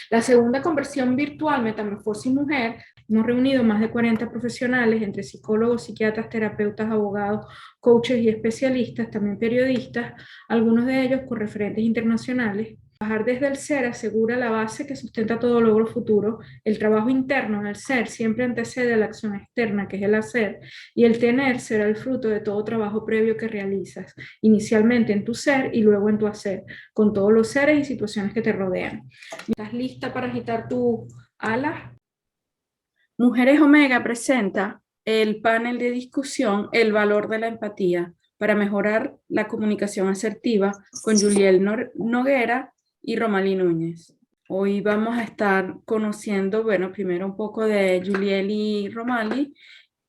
La segunda conversión virtual, Metamorfosis Mujer, hemos reunido más de 40 profesionales, entre psicólogos, psiquiatras, terapeutas, abogados, coaches y especialistas, también periodistas, algunos de ellos con referentes internacionales. Trabajar desde el ser asegura la base que sustenta todo logro futuro. El trabajo interno en el ser siempre antecede a la acción externa, que es el hacer, y el tener será el fruto de todo trabajo previo que realizas, inicialmente en tu ser y luego en tu hacer, con todos los seres y situaciones que te rodean. ¿Estás lista para agitar tu ala? Mujeres Omega presenta el panel de discusión El valor de la empatía para mejorar la comunicación asertiva con Juliel Noguera y Romalí Núñez. Hoy vamos a estar conociendo, bueno, primero un poco de Juliel y Romalí,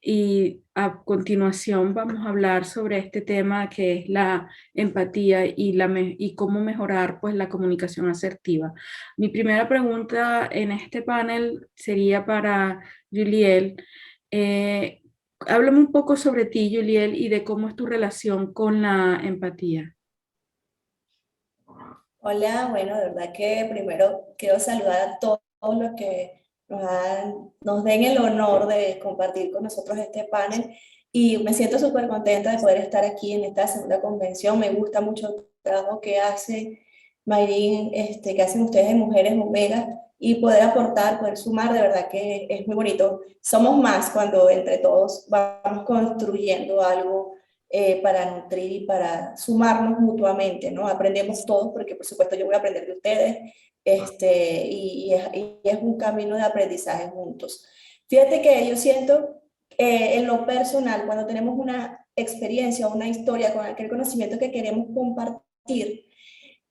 y a continuación vamos a hablar sobre este tema que es la empatía y cómo mejorar pues la comunicación asertiva. Mi primera pregunta en este panel sería para Juliel. Eh, Háblame un poco sobre ti, Juliel, y de cómo es tu relación con la empatía. Hola, bueno, de verdad que primero quiero saludar a todos los que nos den el honor de compartir con nosotros este panel y me siento súper contenta de poder estar aquí en esta segunda convención. Me gusta mucho el trabajo que hace Mayrin, que hacen ustedes en Mujeres Omega y poder aportar, poder sumar, de verdad que es muy bonito. Somos más cuando entre todos vamos construyendo algo para nutrir y para sumarnos mutuamente, ¿no? Aprendemos todos, porque por supuesto yo voy a aprender de ustedes, y es un camino de aprendizaje juntos. Fíjate que yo siento en lo personal, cuando tenemos una experiencia o una historia con aquel conocimiento que queremos compartir,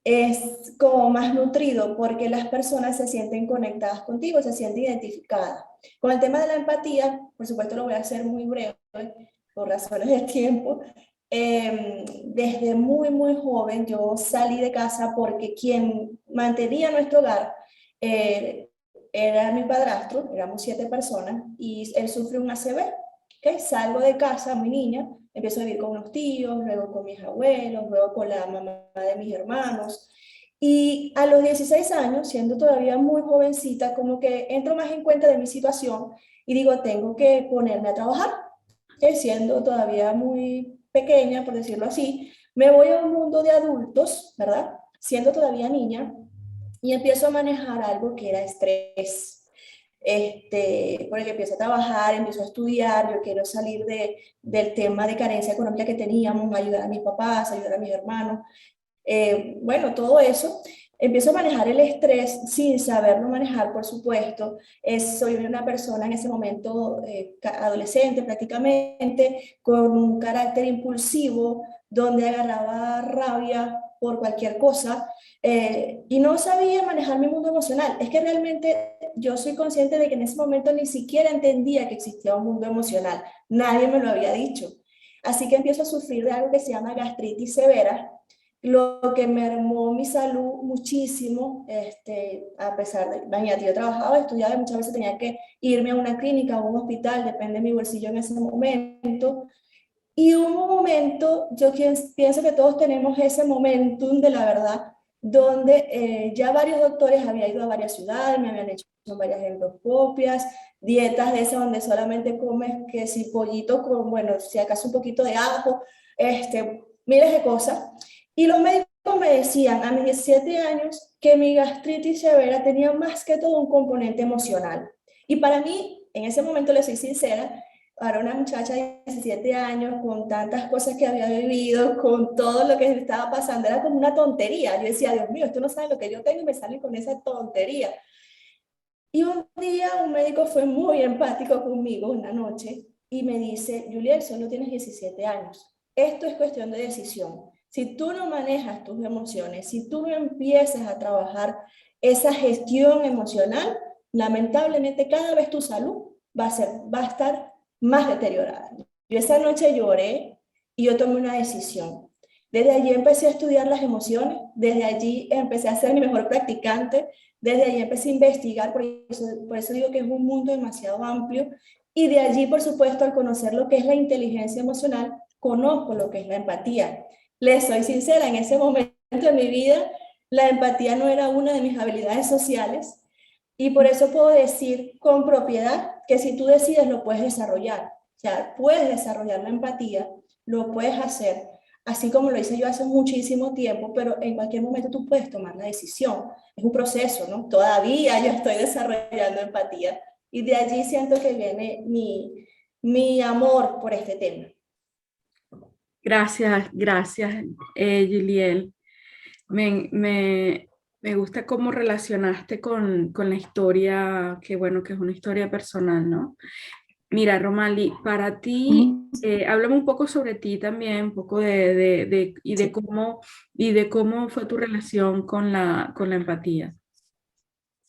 es como más nutrido porque las personas se sienten conectadas contigo, se sienten identificadas. Con el tema de la empatía, por supuesto lo voy a hacer muy breve por razones de tiempo. Desde muy joven yo salí de casa porque quien mantenía nuestro hogar era mi padrastro, éramos 7 personas y él sufrió un ACV. ¿Okay? Salgo de casa, mi niña, empiezo a vivir con unos tíos, luego con mis abuelos, luego con la mamá de mis hermanos. Y a los 16 años, siendo todavía muy jovencita, como que entro más en cuenta de mi situación y digo, tengo que ponerme a trabajar. Siendo todavía muy pequeña, por decirlo así, me voy a un mundo de adultos, ¿verdad? Siendo todavía niña, y empiezo a manejar algo que era estrés. Porque empiezo a trabajar, empiezo a estudiar, yo quiero salir del tema de carencia económica que teníamos, ayudar a mis papás, ayudar a mis hermanos, bueno, todo eso. Empiezo a manejar el estrés sin saberlo manejar, por supuesto. Soy una persona en ese momento, adolescente prácticamente, con un carácter impulsivo, donde agarraba rabia por cualquier cosa, y no sabía manejar mi mundo emocional. Es que realmente yo soy consciente de que en ese momento ni siquiera entendía que existía un mundo emocional. Nadie me lo había dicho. Así que empiezo a sufrir de algo que se llama gastritis severa, lo que mermó mi salud muchísimo, a pesar de, imagínate, yo trabajaba, estudiaba y muchas veces tenía que irme a una clínica o a un hospital, depende de mi bolsillo en ese momento. Y hubo un momento, yo pienso que todos tenemos ese momentum de la verdad, donde ya varios doctores habían ido a varias ciudades, me habían hecho varias endoscopias, dietas de esas donde solamente comes que si pollito con, bueno, si acaso un poquito de ajo, miles de cosas. Y los médicos me decían a mis 17 años que mi gastritis severa tenía más que todo un componente emocional. Y para mí, en ese momento, le soy sincera, para una muchacha de 17 años, con tantas cosas que había vivido, con todo lo que me estaba pasando, era como una tontería. Yo decía, Dios mío, esto no sabe lo que yo tengo y me salen con esa tontería. Y un día un médico fue muy empático conmigo una noche y me dice, Juliet, solo tienes 17 años. Esto es cuestión de decisión. Si tú no manejas tus emociones, si tú no empiezas a trabajar esa gestión emocional, lamentablemente cada vez tu salud va a estar más deteriorada. Yo esa noche lloré y yo tomé una decisión. Desde allí empecé a estudiar las emociones, desde allí empecé a ser mi mejor practicante, desde allí empecé a investigar, por eso digo que es un mundo demasiado amplio, y de allí, por supuesto, al conocer lo que es la inteligencia emocional, conozco lo que es la empatía. Les soy sincera, en ese momento de mi vida, la empatía no era una de mis habilidades sociales y por eso puedo decir con propiedad que si tú decides lo puedes desarrollar. O sea, puedes desarrollar la empatía, lo puedes hacer, así como lo hice yo hace muchísimo tiempo, pero en cualquier momento tú puedes tomar la decisión. Es un proceso, ¿no? Todavía yo estoy desarrollando empatía y de allí siento que viene mi amor por este tema. Gracias, gracias, Juliel. Me gusta cómo relacionaste con la historia, que bueno, que es una historia personal, ¿no? Mira, Romali, para ti, Mm, háblame un poco sobre ti también, un poco sí, y de cómo fue tu relación con la empatía.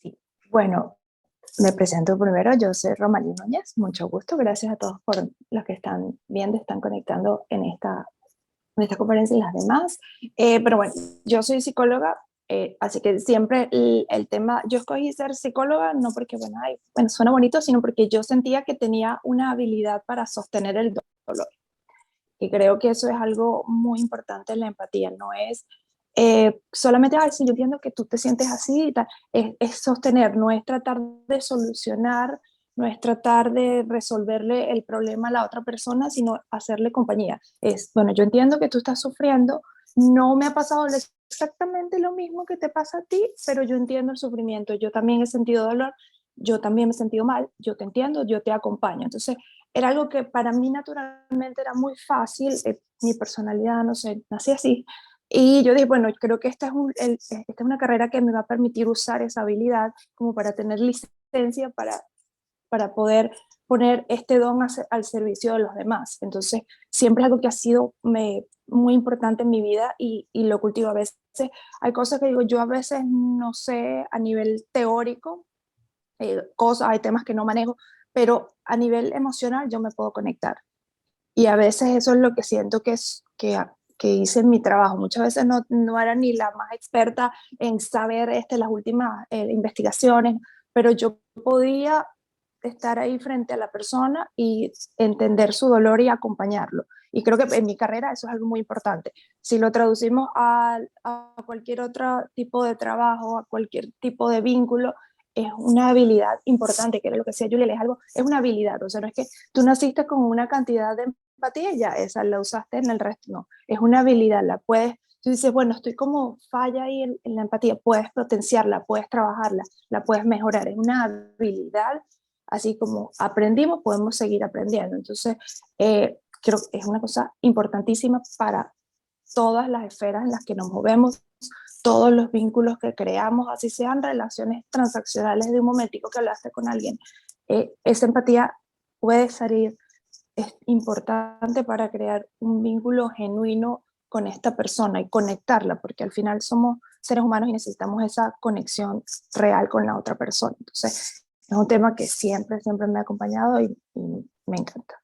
sí. Bueno, me presento primero, yo soy Romalí Núñez, mucho gusto, gracias a todos por los que están viendo, están conectando en esta conferencia y las demás. Pero bueno, yo soy psicóloga, así que siempre el tema, yo escogí ser psicóloga no porque, bueno, ay, bueno, suena bonito, sino porque yo sentía que tenía una habilidad para sostener el dolor. Y creo que eso es algo muy importante en la empatía, no es solamente, ay, sí, yo entiendo que tú te sientes así y tal, es sostener, no es tratar de solucionar, no es tratar de resolverle el problema a la otra persona, sino hacerle compañía. Es, bueno, yo entiendo que tú estás sufriendo, no me ha pasado exactamente lo mismo que te pasa a ti, pero yo entiendo el sufrimiento, yo también he sentido dolor, yo también me he sentido mal, yo te entiendo, yo te acompaño. Entonces, era algo que para mí naturalmente era muy fácil, mi personalidad, no sé, nací así. Y yo dije, bueno, creo que esta es una carrera que me va a permitir usar esa habilidad como para tener licencia para poder poner este don al servicio de los demás. Entonces, siempre es algo que ha sido muy importante en mi vida y lo cultivo a veces. Hay cosas que digo, yo a veces no sé a nivel teórico, cosas, hay temas que no manejo, pero a nivel emocional yo me puedo conectar. Y a veces eso es lo que siento que hice en mi trabajo. Muchas veces no era ni la más experta en saber las últimas investigaciones, pero yo podía estar ahí frente a la persona y entender su dolor y acompañarlo. Y creo que en mi carrera eso es algo muy importante. Si lo traducimos a cualquier otro tipo de trabajo, a cualquier tipo de vínculo, es una habilidad importante, que era lo que decía Julia, es una habilidad, o sea, no es que tú naciste con una cantidad de empatía y ya, esa la usaste en el resto, no, es una habilidad, la puedes, tú dices, bueno, estoy como falla ahí en la empatía, puedes potenciarla, puedes trabajarla, la puedes mejorar, es una habilidad, así como aprendimos, podemos seguir aprendiendo, entonces creo que es una cosa importantísima para todas las esferas en las que nos movemos, todos los vínculos que creamos, así sean relaciones transaccionales de un momentico que hablaste con alguien, esa empatía puede salir, es importante para crear un vínculo genuino con esta persona y conectarla, porque al final somos seres humanos y necesitamos esa conexión real con la otra persona. Entonces, es un tema que siempre me ha acompañado y me encanta.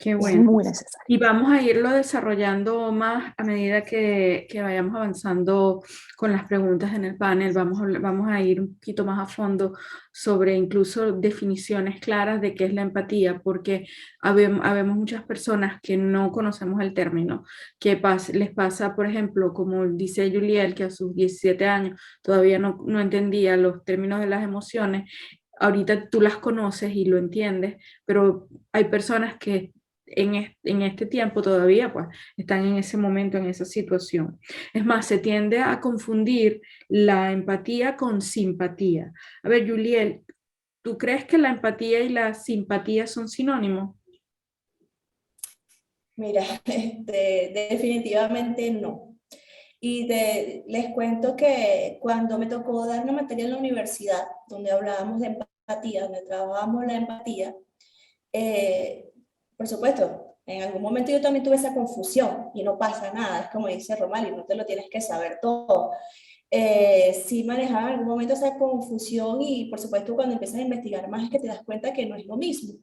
Qué Y es bueno. muy necesario. Y vamos a irlo desarrollando más a medida que vayamos avanzando con las preguntas en el panel. Vamos a ir un poquito más a fondo sobre incluso definiciones claras de qué es la empatía, porque habemos muchas personas que no conocemos el término, les pasa, por ejemplo, como dice Juliel, que a sus 17 años todavía no entendía los términos de las emociones. Ahorita tú las conoces y lo entiendes, pero hay personas que en este tiempo todavía pues están en ese momento, en esa situación. Es más, se tiende a confundir la empatía con simpatía. A ver, Juliel, ¿tú crees que la empatía y la simpatía son sinónimos? Mira, definitivamente no. Y les cuento que cuando me tocó dar una materia en la universidad, donde hablábamos de empatía, donde trabajábamos la empatía, eh, por supuesto, en algún momento yo también tuve esa confusión y no pasa nada, es como dice Romali, no te lo tienes que saber todo. Sí manejaba en algún momento esa confusión y por supuesto cuando empiezas a investigar más es que te das cuenta que no es lo mismo.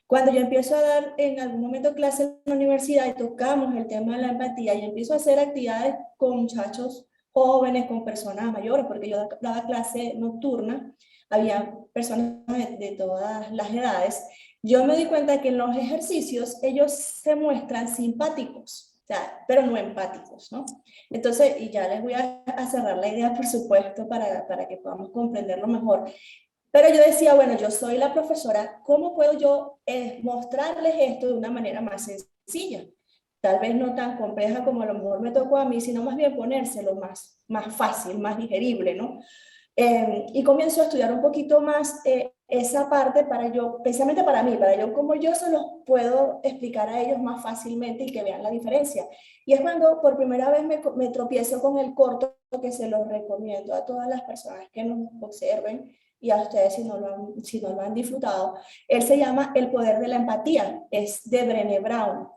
Cuando yo empiezo a dar en algún momento clases en la universidad y tocamos el tema de la empatía y empiezo a hacer actividades con muchachos jóvenes, con personas mayores, porque yo daba clase nocturna, había personas de todas las edades, yo me di cuenta que en los ejercicios ellos se muestran simpáticos. sea, pero no empáticos, ¿no? Entonces, y ya les voy a cerrar la idea, por supuesto, para que podamos comprenderlo mejor. Pero yo decía, bueno, yo soy la profesora, ¿cómo puedo yo mostrarles esto de una manera más sencilla? Tal vez no tan compleja como a lo mejor me tocó a mí, sino más bien ponérselo más fácil, más digerible, ¿no? Y comienzo a estudiar un poquito más esa parte para yo, precisamente para mí, para yo como yo se los puedo explicar a ellos más fácilmente y que vean la diferencia. Y es cuando por primera vez me tropiezo con el corto que se los recomiendo a todas las personas que nos observen y a ustedes si no lo han disfrutado. Él se llama El poder de la empatía, es de Brené Brown.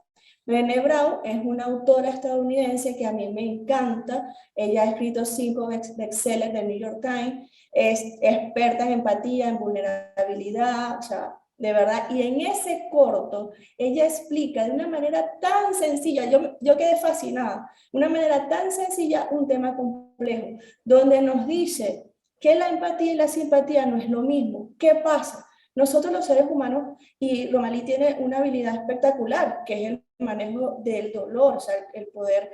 Brené Brown es una autora estadounidense que a mí me encanta. Ella ha escrito 5 bestsellers del New York Times, es experta en empatía, en vulnerabilidad, o sea, de verdad. Y en ese corto, ella explica de una manera tan sencilla, yo quedé fascinada, una manera tan sencilla un tema complejo, donde nos dice que la empatía y la simpatía no es lo mismo. ¿Qué pasa? Nosotros los seres humanos, y Romalí tiene una habilidad espectacular, que es el manejo del dolor, o sea, el poder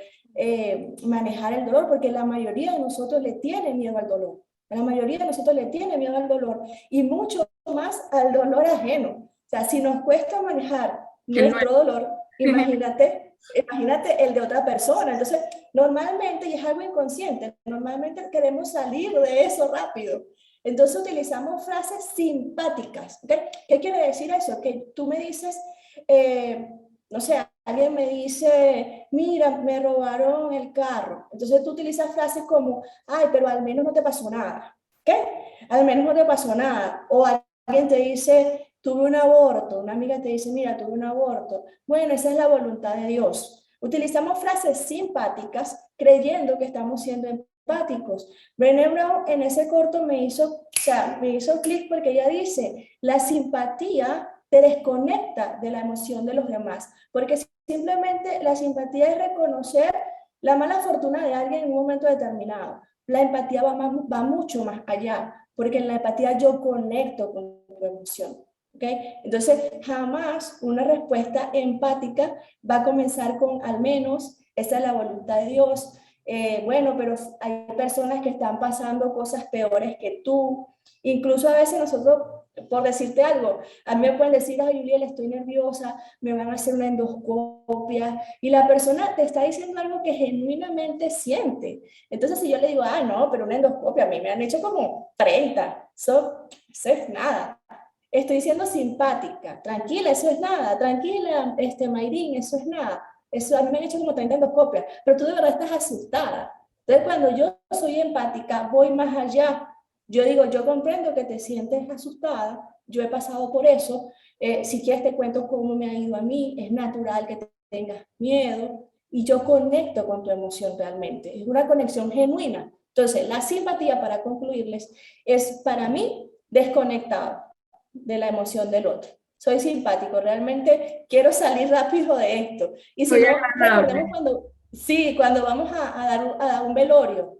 manejar el dolor, porque la mayoría de nosotros le tiene miedo al dolor. La mayoría de nosotros le tiene miedo al dolor y mucho más al dolor ajeno. O sea, si nos cuesta manejar nuestro dolor, imagínate el de otra persona. Entonces, normalmente, y es algo inconsciente, normalmente queremos salir de eso rápido. Entonces utilizamos frases simpáticas. ¿Okay? ¿Qué quiere decir eso? Que tú me dices, no sé, alguien me dice, mira, me robaron el carro. Entonces tú utilizas frases como, ay, pero al menos no te pasó nada. ¿Qué? Al menos no te pasó nada. O alguien te dice, tuve un aborto. Una amiga te dice, mira, tuve un aborto. Bueno, esa es la voluntad de Dios. Utilizamos frases simpáticas creyendo que estamos siendo empáticos. Brené Brown en ese corto me hizo clic porque ella dice, la simpatía te desconecta de la emoción de los demás, porque simplemente la simpatía es reconocer la mala fortuna de alguien en un momento determinado. La empatía va mucho más allá, porque en la empatía yo conecto con tu emoción. ¿Okay? Entonces, jamás una respuesta empática va a comenzar con al menos, esa es la voluntad de Dios. Bueno, pero hay personas que están pasando cosas peores que tú. Incluso a veces nosotros, por decirte algo, a mí me pueden decir, ay, Juliel, estoy nerviosa, me van a hacer una endoscopia, y la persona te está diciendo algo que genuinamente siente. Entonces, si yo le digo, ah, no, pero una endoscopia, a mí me han hecho como 30, eso es nada. Estoy siendo simpática, tranquila, eso es nada, tranquila, Mayrín, eso es nada. Eso a mí me han hecho como 30 endoscopias, pero tú de verdad estás asustada. Entonces, cuando yo soy empática, voy más allá. Yo digo, yo comprendo que te sientes asustada, yo he pasado por eso, si quieres te cuento cómo me ha ido a mí, es natural que tengas miedo, y yo conecto con tu emoción realmente, es una conexión genuina. Entonces, la simpatía, para concluirles, es para mí desconectado de la emoción del otro. Soy simpático, realmente quiero salir rápido de esto. Y si no, recordemos cuando vamos a dar un velorio,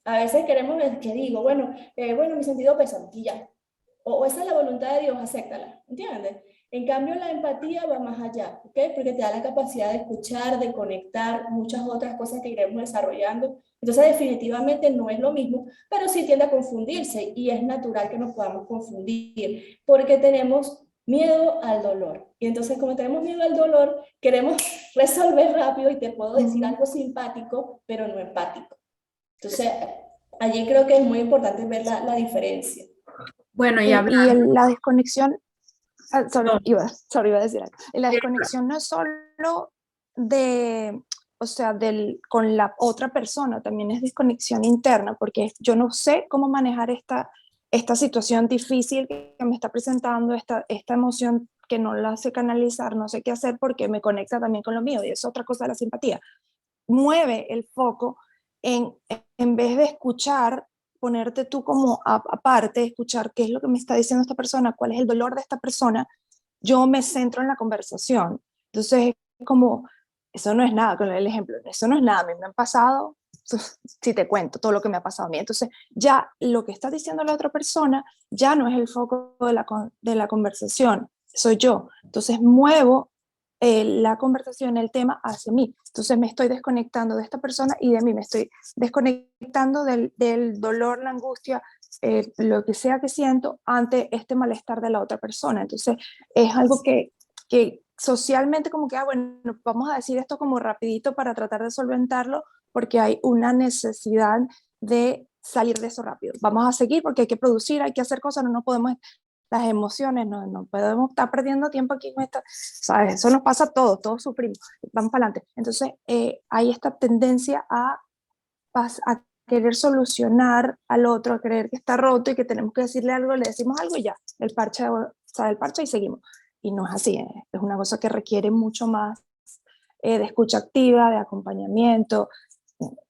a veces queremos que digo, bueno, mi sentido pésame, y ya. O esa es la voluntad de Dios, acéptala, ¿entiendes? En cambio, la empatía va más allá, ¿ok? Porque te da la capacidad de escuchar, de conectar, muchas otras cosas que iremos desarrollando. Entonces, definitivamente no es lo mismo, pero sí tiende a confundirse y es natural que nos podamos confundir porque tenemos miedo al dolor. Y entonces, como tenemos miedo al dolor, queremos resolver rápido y te puedo decir algo simpático, pero no empático. Entonces, allí creo que es muy importante ver la diferencia. Bueno, y la desconexión, iba a decir algo. La desconexión no es solo con la otra persona, también es desconexión interna, porque yo no sé cómo manejar esta situación difícil que me está presentando, esta emoción que no la sé canalizar, no sé qué hacer porque me conecta también con lo mío, y es otra cosa de la simpatía. Mueve el foco en vez de escuchar, ponerte tú como aparte, escuchar qué es lo que me está diciendo esta persona, cuál es el dolor de esta persona, yo me centro en la conversación. Entonces es como, eso no es nada, con el ejemplo, eso no es nada, a mí me han pasado, si te cuento todo lo que me ha pasado a mí, entonces ya lo que está diciendo la otra persona ya no es el foco de la conversación, soy yo. Entonces muevo la conversación, el tema hacia mí. Entonces me estoy desconectando de esta persona y de mí, me estoy desconectando del dolor, la angustia, lo que sea que siento ante este malestar de la otra persona. Entonces es algo que socialmente como que, bueno, vamos a decir esto como rapidito para tratar de solventarlo, porque hay una necesidad de salir de eso rápido. Vamos a seguir porque hay que producir, hay que hacer cosas, no nos podemos, las emociones, no podemos estar perdiendo tiempo aquí con esto, ¿sabes? Eso nos pasa a todos, todos sufrimos, vamos para adelante. Entonces hay esta tendencia a querer solucionar al otro, a creer que está roto y que tenemos que decirle algo, le decimos algo y ya, el parche, sale el parche y seguimos. Y no es así, es una cosa que requiere mucho más de escucha activa, de acompañamiento,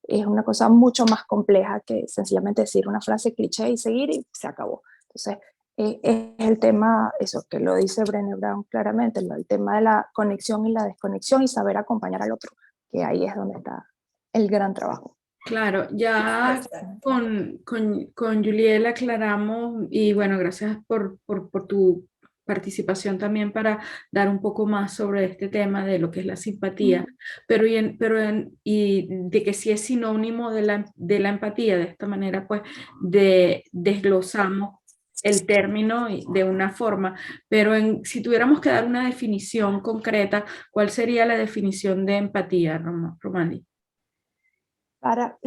es una cosa mucho más compleja que sencillamente decir una frase cliché y seguir y se acabó. Entonces, es el tema, eso que lo dice Brené Brown claramente, el tema de la conexión y la desconexión y saber acompañar al otro, que ahí es donde está el gran trabajo. Claro, ya Exacto. con Juliel aclaramos y bueno, gracias por tu participación también para dar un poco más sobre este tema de lo que es la simpatía, y de que sí es sinónimo de la empatía, de esta manera pues desglosamos el término de una forma, pero si tuviéramos que dar una definición concreta, ¿cuál sería la definición de empatía, Romandi? Para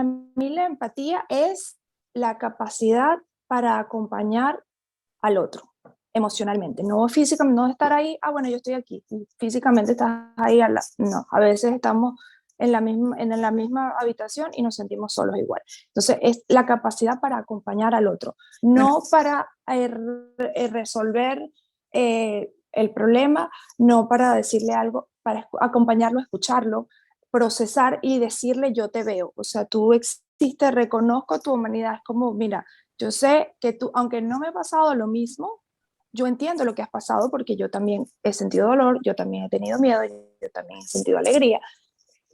mí la empatía es la capacidad para acompañar al otro emocionalmente, no físicamente, no estar ahí, bueno, yo estoy aquí, y físicamente estás ahí, no, a veces estamos en la misma habitación y nos sentimos solos igual. Entonces, es la capacidad para acompañar al otro, Bueno, no para resolver el problema, no para decirle algo, para acompañarlo, escucharlo, procesar y decirle yo te veo, o sea, tú existes, reconozco tu humanidad, es como, mira, yo sé que tú, aunque no me ha pasado lo mismo, yo entiendo lo que has pasado porque yo también he sentido dolor, yo también he tenido miedo, yo también he sentido alegría.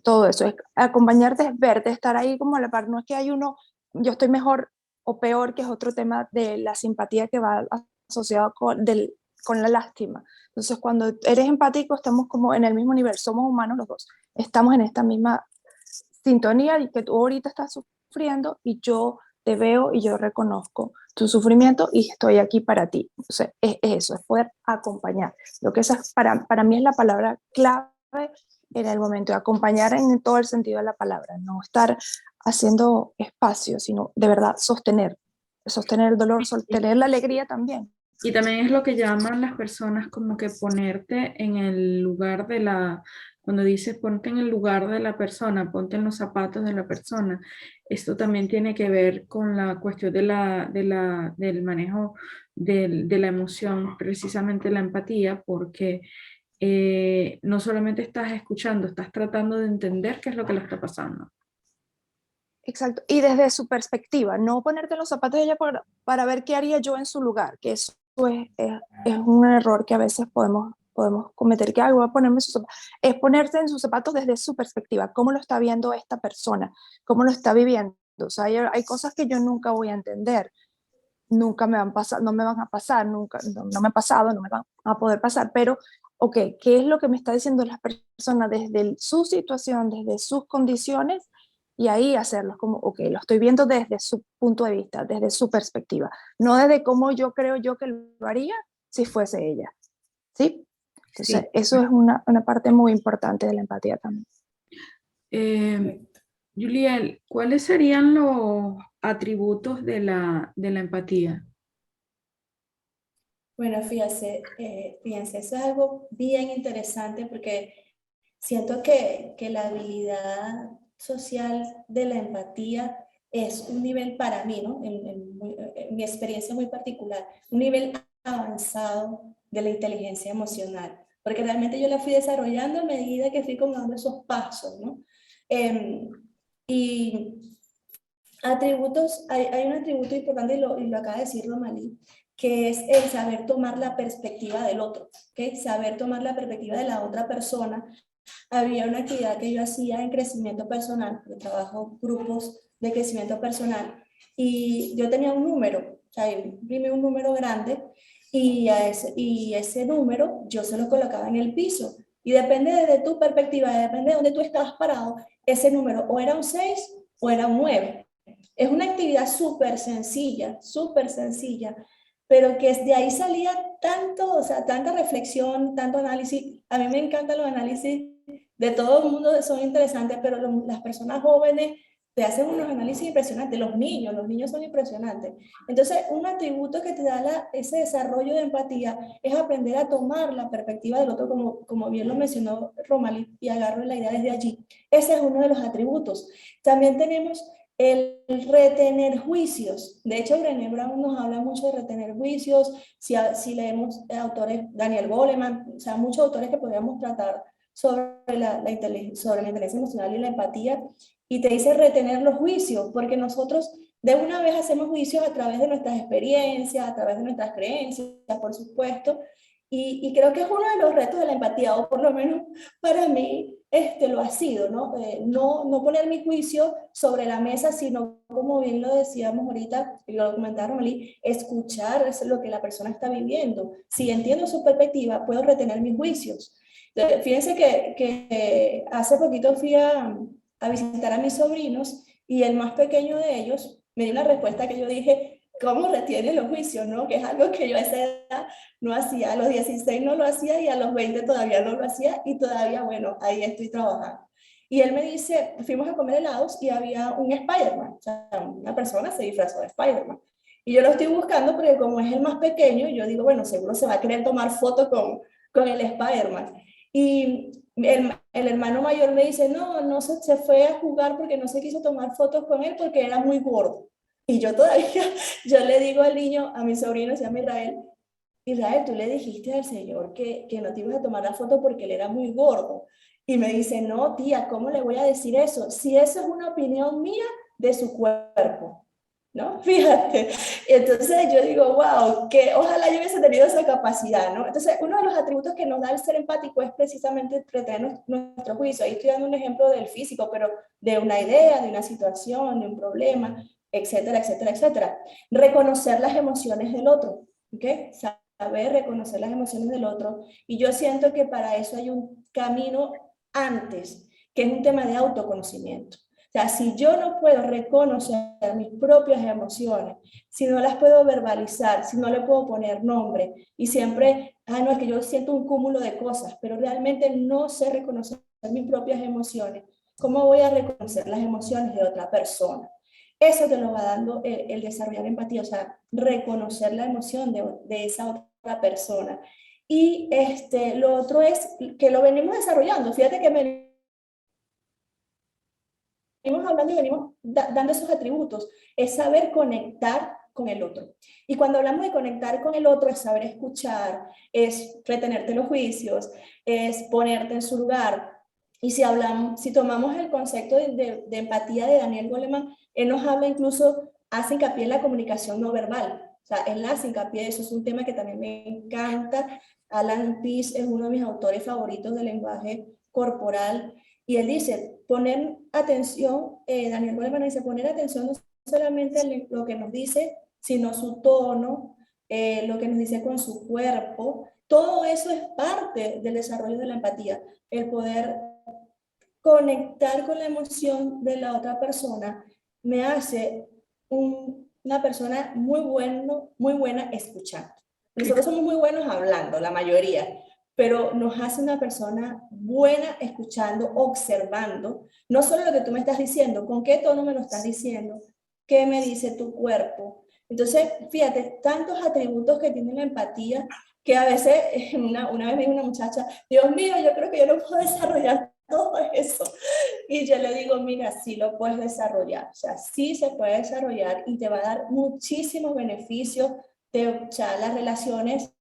Todo eso es acompañarte, es verte, estar ahí como a la par. No es que hay uno, yo estoy mejor o peor, que es otro tema de la simpatía que va asociado con la lástima. Entonces, cuando eres empático, estamos como en el mismo nivel, somos humanos los dos, estamos en esta misma sintonía y que tú ahorita estás sufriendo y yo te veo y yo reconozco tu sufrimiento y estoy aquí para ti. Entonces, es eso, es poder acompañar. Lo que es para mí es la palabra clave en el momento de acompañar en todo el sentido de la palabra, no estar haciendo espacio, sino de verdad sostener el dolor, sostener la alegría también. y también es lo que llaman las personas como que ponerte en el lugar cuando dices ponte en el lugar de la persona, ponte en los zapatos de la persona. Esto también tiene que ver con la cuestión del manejo de la emoción, precisamente la empatía, porque no solamente estás escuchando, estás tratando de entender qué es lo que le está pasando. Exacto, y desde su perspectiva, no ponerte en los zapatos de ella para ver qué haría yo en su lugar, que eso es un error que a veces podemos cometer, que voy a ponerme en sus zapatos, es ponerte en sus zapatos desde su perspectiva, cómo lo está viendo esta persona, cómo lo está viviendo. O sea, hay cosas que yo nunca voy a entender, nunca me van a pasar, no me van a pasar, nunca, no me ha pasado, no me van a poder pasar, pero, ok, ¿qué es lo que me está diciendo la persona desde su situación, desde sus condiciones? Y ahí hacerlo como, ok, lo estoy viendo desde su punto de vista, desde su perspectiva, no desde cómo yo creo yo que lo haría si fuese ella, ¿sí? Entonces, Sí. eso es una parte muy importante de la empatía también. Eh, Juliel, ¿cuáles serían los atributos de la empatía? Bueno, fíjense, eso es algo bien interesante porque siento que la habilidad social de la empatía es un nivel para mí, ¿no? En mi experiencia muy particular, un nivel avanzado de la inteligencia emocional, porque realmente yo la fui desarrollando a medida que fui como dando esos pasos, ¿no? Y atributos, hay un atributo importante y lo acaba de decir Romalí, que es el saber tomar la perspectiva del otro, ¿okay? Saber tomar la perspectiva de la otra persona. Había una actividad que yo hacía en crecimiento personal, yo trabajo grupos de crecimiento personal, y yo tenía un número, o sea, imprimí un número grande, y ese número yo se lo colocaba en el piso. Y depende de tu perspectiva, depende de dónde tú estabas parado, ese número o era un 6 o era un 9. Es una actividad súper sencilla, pero que de ahí salía tanto, o sea, tanta reflexión, tanto análisis. A mí me encantan los análisis de todo el mundo, son interesantes, pero las personas jóvenes te hacen unos análisis impresionantes, los niños son impresionantes. Entonces, un atributo que te da ese desarrollo de empatía es aprender a tomar la perspectiva del otro, como bien lo mencionó Romali, y agarro la idea desde allí. Ese es uno de los atributos. También tenemos el retener juicios. De hecho, Brené Brown nos habla mucho de retener juicios. Si leemos autores, Daniel Goleman, o sea, muchos autores que podríamos tratar sobre la inteligencia emocional y la empatía, y te dice retener los juicios, porque nosotros de una vez hacemos juicios a través de nuestras experiencias, a través de nuestras creencias, por supuesto, y creo que es uno de los retos de la empatía, o por lo menos para mí lo ha sido, ¿no? No poner mi juicio sobre la mesa, sino, como bien lo decíamos ahorita, y lo comentaba Romalí, escuchar lo que la persona está viviendo. Si entiendo su perspectiva, puedo retener mis juicios. Entonces, fíjense que hace poquito fui a visitar a mis sobrinos y el más pequeño de ellos me dio una respuesta que yo dije, ¿cómo retiene los juicios, no? Que es algo que yo a esa edad no hacía, a los 16 no lo hacía y a los 20 todavía no lo hacía y todavía, bueno, ahí estoy trabajando. Y él me dice, fuimos a comer helados y había un Spider-Man, o sea, una persona se disfrazó de Spider-Man. Y yo lo estoy buscando porque como es el más pequeño, yo digo, bueno, seguro se va a querer tomar foto con el Spider-Man. Y el hermano mayor me dice, no se fue a jugar porque no se quiso tomar fotos con él porque era muy gordo. Y yo todavía, yo le digo al niño, a mi sobrino, se llama Israel, Israel, tú le dijiste al Señor que no te ibas a tomar la foto porque él era muy gordo. Y me dice, no, tía, ¿cómo le voy a decir eso? Si eso es una opinión mía de su cuerpo, ¿no? Fíjate. Entonces yo digo, wow, que ojalá yo hubiese tenido esa capacidad, ¿no? Entonces, uno de los atributos que nos da el ser empático es precisamente retener nuestro juicio. Ahí estoy dando un ejemplo del físico, pero de una idea, de una situación, de un problema, etcétera, etcétera, etcétera. Reconocer las emociones del otro, ¿ok? Saber reconocer las emociones del otro. Y yo siento que para eso hay un camino antes, que es un tema de autoconocimiento. O sea, si yo no puedo reconocer mis propias emociones, si no las puedo verbalizar, si no le puedo poner nombre, y siempre, no, es que yo siento un cúmulo de cosas, pero realmente no sé reconocer mis propias emociones, ¿cómo voy a reconocer las emociones de otra persona? Eso te lo va dando el desarrollar empatía, o sea, reconocer la emoción de esa otra persona. Y lo otro es que lo venimos desarrollando. Fíjate que venimos hablando y venimos dando esos atributos. Es saber conectar con el otro. Y cuando hablamos de conectar con el otro, es saber escuchar, es retenerte los juicios, es ponerte en su lugar. Y si tomamos el concepto de empatía de Daniel Goleman, él nos habla incluso, hace hincapié en la comunicación no verbal. O sea, él hace hincapié, eso es un tema que también me encanta. Alan Pease es uno de mis autores favoritos del lenguaje corporal. Y él dice, poner atención, Daniel Goleman dice, poner atención no solamente en lo que nos dice, sino su tono, lo que nos dice con su cuerpo. Todo eso es parte del desarrollo de la empatía, el poder conectar con la emoción de la otra persona me hace una persona muy buena escuchando. Nosotros somos muy buenos hablando, la mayoría, pero nos hace una persona buena escuchando, observando, no solo lo que tú me estás diciendo, con qué tono me lo estás diciendo, qué me dice tu cuerpo. Entonces, fíjate, tantos atributos que tiene la empatía que a veces, una vez me dijo una muchacha, Dios mío, yo creo que yo no puedo desarrollar todo eso. Y yo le digo, mira, sí lo puedes desarrollar, o sea, sí se puede desarrollar y te va a dar muchísimos beneficios, o sea, las relaciones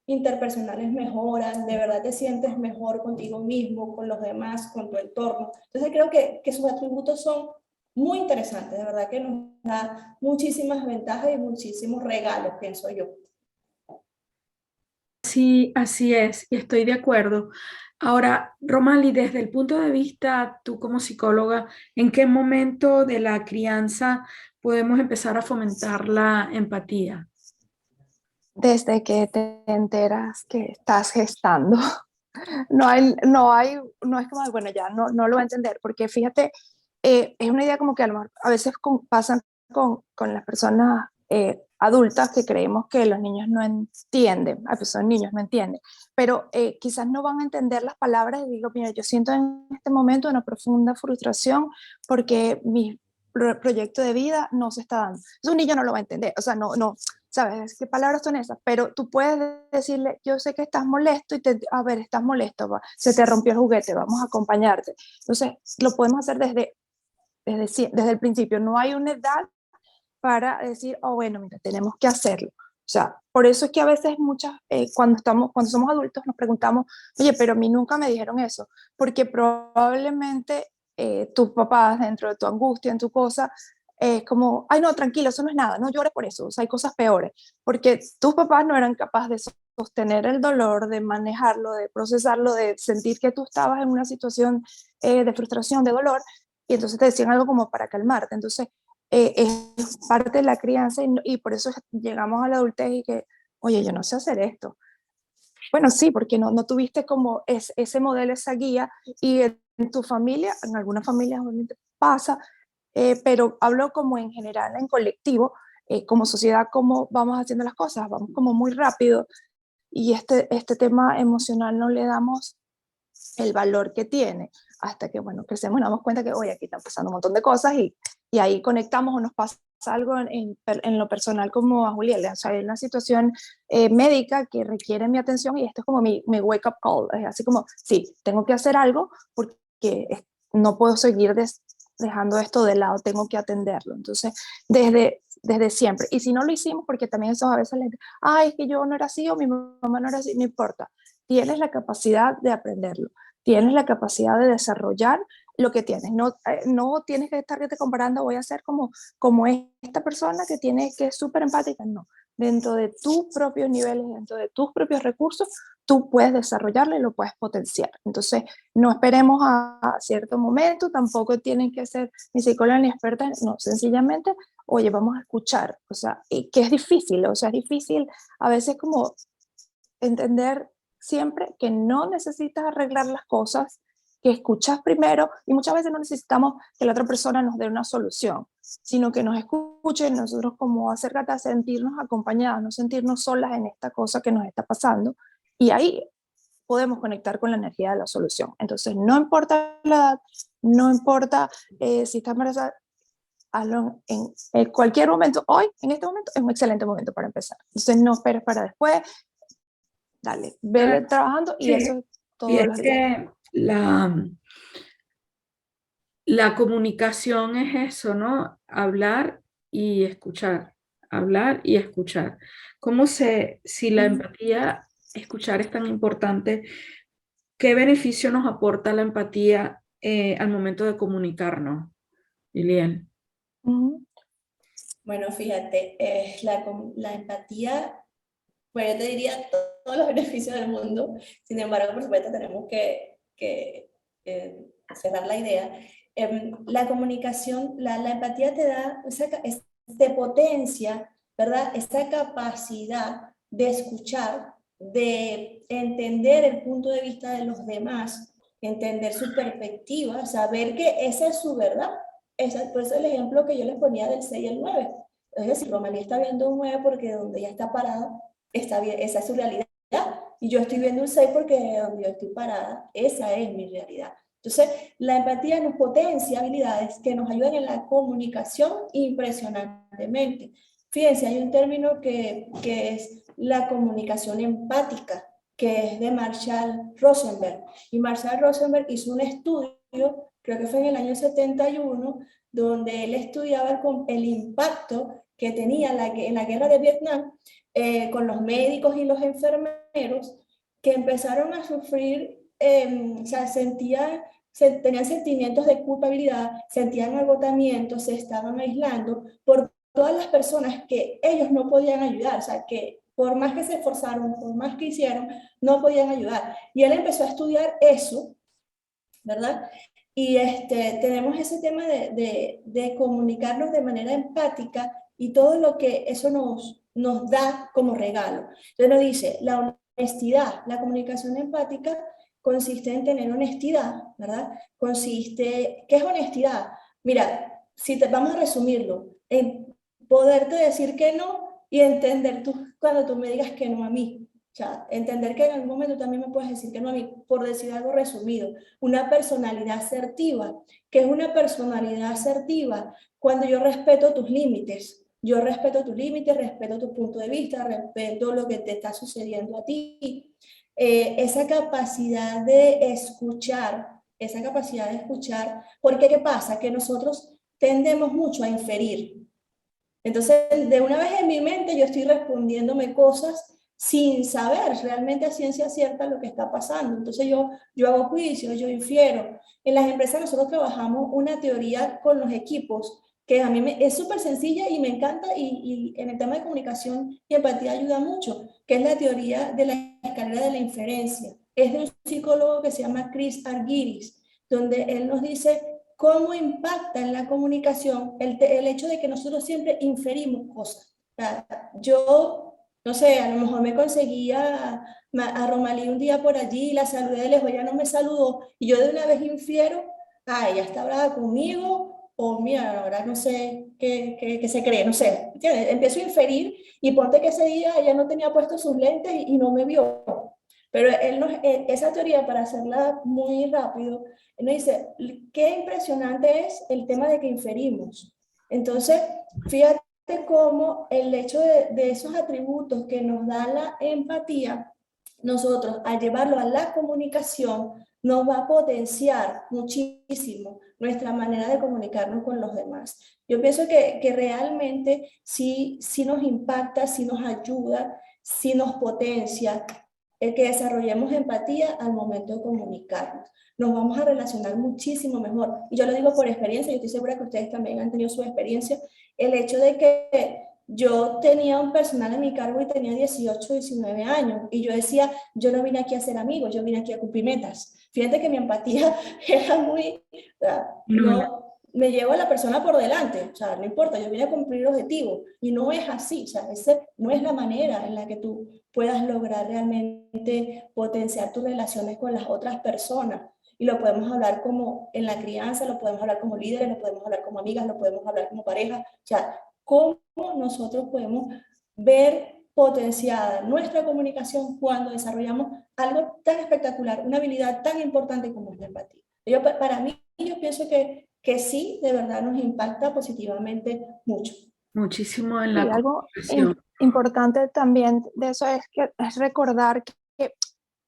interpersonales mejoran, de verdad te sientes mejor contigo mismo, con los demás, con tu entorno. Entonces creo que sus atributos son muy interesantes, de verdad que nos da muchísimas ventajas y muchísimos regalos, pienso yo. Sí, así es, y estoy de acuerdo. Ahora, Romali, desde el punto de vista, tú como psicóloga, ¿en qué momento de la crianza podemos empezar a fomentar la empatía? desde que te enteras que estás gestando. No es como, bueno, ya no lo va a entender, porque fíjate, es una idea como que a lo mejor a veces pasan con las personas adultas que creemos que los niños no entienden, a veces son niños, no entienden, pero quizás no van a entender las palabras y digo, mira, yo siento en este momento una profunda frustración porque mi proyecto de vida no se está dando. Entonces un niño no lo va a entender, o sea, no, ¿sabes qué palabras son esas? Pero tú puedes decirle, yo sé que estás molesto y a ver, estás molesto, se te rompió el juguete, vamos a acompañarte. Entonces, lo podemos hacer desde el principio. No hay una edad para decir, oh, bueno, mira, tenemos que hacerlo. O sea, por eso es que a veces cuando somos adultos nos preguntamos, oye, pero a mí nunca me dijeron eso, porque probablemente tus papás, dentro de tu angustia, en tu cosa, es como, ay, no, tranquilo, eso no es nada, no llores por eso, o sea, hay cosas peores, porque tus papás no eran capaces de sostener el dolor, de manejarlo, de procesarlo, de sentir que tú estabas en una situación de frustración, de dolor, y entonces te decían algo como para calmarte. Entonces, es parte de la crianza y por eso llegamos a la adultez y que, oye, yo no sé hacer esto. Bueno, sí, porque no tuviste como ese modelo, esa guía, y en tu familia, en algunas familias obviamente pasa, pero hablo como en general, en colectivo, como sociedad, cómo vamos haciendo las cosas, vamos como muy rápido, y este tema emocional no le damos el valor que tiene, hasta que, bueno, crecemos y nos damos cuenta que, oye, aquí están pasando un montón de cosas y ahí conectamos o nos pasa algo en lo personal como a Julián, o sea, hay una situación médica que requiere mi atención y esto es como mi wake up call, es así como, sí, tengo que hacer algo porque no puedo seguir dejando esto de lado, tengo que atenderlo. Entonces, desde siempre. Y si no lo hicimos, porque también eso a veces les, ay, es que yo no era así o mi mamá no era así, no importa. Tienes la capacidad de aprenderlo, tienes la capacidad de desarrollar lo que tienes. No tienes que estarte comparando, voy a ser como esta persona que es súper empática. No, dentro de tus propios niveles, dentro de tus propios recursos, tú puedes desarrollarlo y lo puedes potenciar. Entonces, no esperemos a cierto momento, tampoco tienen que ser ni psicóloga ni experta, no, sencillamente, oye, vamos a escuchar, o sea, y que es difícil, o sea, es difícil a veces como entender siempre que no necesitas arreglar las cosas, que escuchas primero y muchas veces no necesitamos que la otra persona nos dé una solución, sino que nos escuche y nosotros como acércate a sentirnos acompañadas, no sentirnos solas en esta cosa que nos está pasando y ahí podemos conectar con la energía de la solución. Entonces, no importa la edad, no importa si estás embarazada, hazlo en cualquier momento. Hoy, en este momento, es un excelente momento para empezar. Entonces, no esperes para después, dale, vele trabajando y Sí, eso es y todos es los días. que la comunicación es eso, ¿no? Hablar y escuchar, hablar y escuchar. Si la empatía, escuchar es tan importante, qué beneficio nos aporta la empatía al momento de comunicarnos, Lilian? Bueno, fíjate, la empatía, bueno, yo te diría todos los beneficios del mundo. Sin embargo, por supuesto, tenemos que cerrar la idea. La comunicación, la empatía te da, te potencia, ¿verdad? Esta capacidad de escuchar, de entender el punto de vista de los demás, entender su perspectiva, saber que esa es su verdad. Por eso el ejemplo que yo les ponía del 6 y el 9. Es decir, Romaní está viendo un 9 porque donde ella está parada, está bien, esa es su realidad. Y yo estoy viendo un 6 porque donde yo estoy parada, esa es mi realidad. Entonces, la empatía nos potencia habilidades que nos ayudan en la comunicación impresionantemente. Fíjense, hay un término que es la comunicación empática, que es de Marshall Rosenberg. Y Marshall Rosenberg hizo un estudio, creo que fue en el año 71, donde él estudiaba el impacto que tenía en la guerra de Vietnam con los médicos y los enfermeros que empezaron a sufrir, o sea, tenían sentimientos de culpabilidad, sentían agotamiento, se estaban aislando por todas las personas que ellos no podían ayudar, o sea, que por más que se esforzaron, por más que hicieron, no podían ayudar. Y él empezó a estudiar eso, ¿verdad? Y tenemos ese tema de comunicarnos de manera empática y todo lo que eso nos da como regalo. Entonces nos dice, la honestidad, la comunicación empática consiste en tener honestidad, ¿verdad? Consiste, ¿qué es honestidad? Mira, vamos a resumirlo, en poderte decir que no y entender tú cuando tú me digas que no a mí. O sea, entender que en algún momento también me puedes decir que no a mí, por decir algo resumido. Una personalidad asertiva. ¿Qué es una personalidad asertiva? Cuando yo respeto tus límites. Yo respeto tus límites, respeto tu punto de vista, respeto lo que te está sucediendo a ti. Esa capacidad de escuchar, porque ¿qué pasa? Que nosotros tendemos mucho a inferir. Entonces, de una vez en mi mente yo estoy respondiéndome cosas sin saber realmente a ciencia cierta lo que está pasando. Entonces yo hago juicios, yo infiero. En las empresas nosotros trabajamos una teoría con los equipos que a mí es súper sencilla y me encanta y en el tema de comunicación y empatía ayuda mucho, que es la teoría de la escalera de la inferencia. Es de un psicólogo que se llama Chris Argyris, donde él nos dice cómo impacta en la comunicación el hecho de que nosotros siempre inferimos cosas. O sea, yo, no sé, a lo mejor me conseguía a Romalí un día por allí, la saludé de lejos, ella no me saludó, y yo de una vez infiero, ella está brava conmigo, o mira, la verdad no sé qué se cree, no sé, ¿entiendes? Empiezo a inferir, y ponte que ese día ella no tenía puesto sus lentes y no me vio. Pero esa teoría, para hacerla muy rápido, él nos dice, qué impresionante es el tema de que inferimos. Entonces, fíjate cómo el hecho de esos atributos que nos da la empatía, nosotros al llevarlo a la comunicación, nos va a potenciar muchísimo nuestra manera de comunicarnos con los demás. Yo pienso que realmente sí nos impacta, sí nos ayuda, sí nos potencia el que desarrollemos empatía al momento de comunicarnos. Nos vamos a relacionar muchísimo mejor. Y yo lo digo por experiencia, yo estoy segura que ustedes también han tenido su experiencia. El hecho de que yo tenía un personal en mi cargo y tenía 18, 19 años, y yo decía, yo no vine aquí a ser amigos, yo vine aquí a cumplir metas. Fíjate que mi empatía era muy, no, me llevo a la persona por delante, o sea, no importa, yo vine a cumplir el objetivo, y no es así, o sea, esa no es la manera en la que tú puedas lograr realmente potenciar tus relaciones con las otras personas. Y lo podemos hablar como en la crianza, lo podemos hablar como líderes, lo podemos hablar como amigas, lo podemos hablar como pareja, o sea, cómo nosotros podemos ver potenciada nuestra comunicación cuando desarrollamos algo tan espectacular, una habilidad tan importante como es la empatía. Para mí, yo pienso que sí, de verdad nos impacta positivamente mucho. Muchísimo en Y la algo comunicación. importante también de eso es recordar que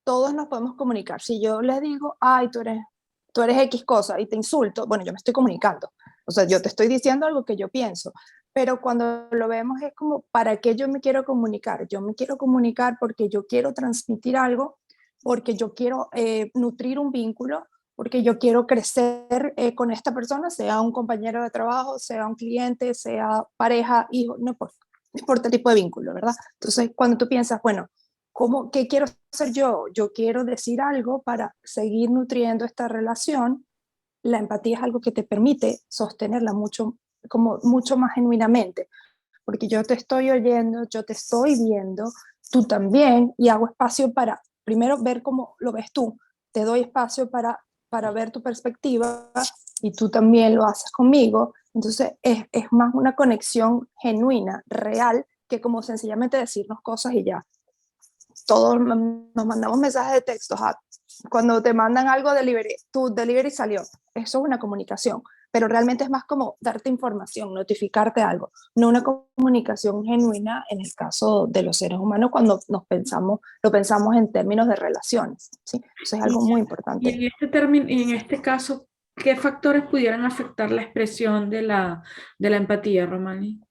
todos nos podemos comunicar. Si yo les digo, ay, tú eres X cosa y te insulto, bueno, yo me estoy comunicando. O sea, yo te estoy diciendo algo que yo pienso. Pero cuando lo vemos es como, ¿para qué yo me quiero comunicar? Yo me quiero comunicar porque yo quiero transmitir algo, porque yo quiero nutrir un vínculo, porque yo quiero crecer con esta persona, sea un compañero de trabajo, sea un cliente, sea pareja, hijo, no importa el tipo de vínculo, ¿verdad? Entonces, cuando tú piensas, bueno, ¿qué quiero hacer yo? Yo quiero decir algo para seguir nutriendo esta relación. La empatía es algo que te permite sostenerla mucho más genuinamente, porque yo te estoy oyendo, yo te estoy viendo, tú también, y hago espacio para, primero, ver cómo lo ves tú, te doy espacio para ver tu perspectiva, y tú también lo haces conmigo. Entonces es más una conexión genuina, real, que como sencillamente decirnos cosas y ya. Todos nos mandamos mensajes de texto, cuando te mandan algo delivery, tu delivery salió, eso es una comunicación, pero realmente es más como darte información, notificarte algo, no una comunicación genuina en el caso de los seres humanos cuando lo pensamos en términos de relaciones, ¿sí? Eso es algo muy Y importante. en este término, en este caso, ¿qué factores pudieran afectar la expresión de la empatía, Romani?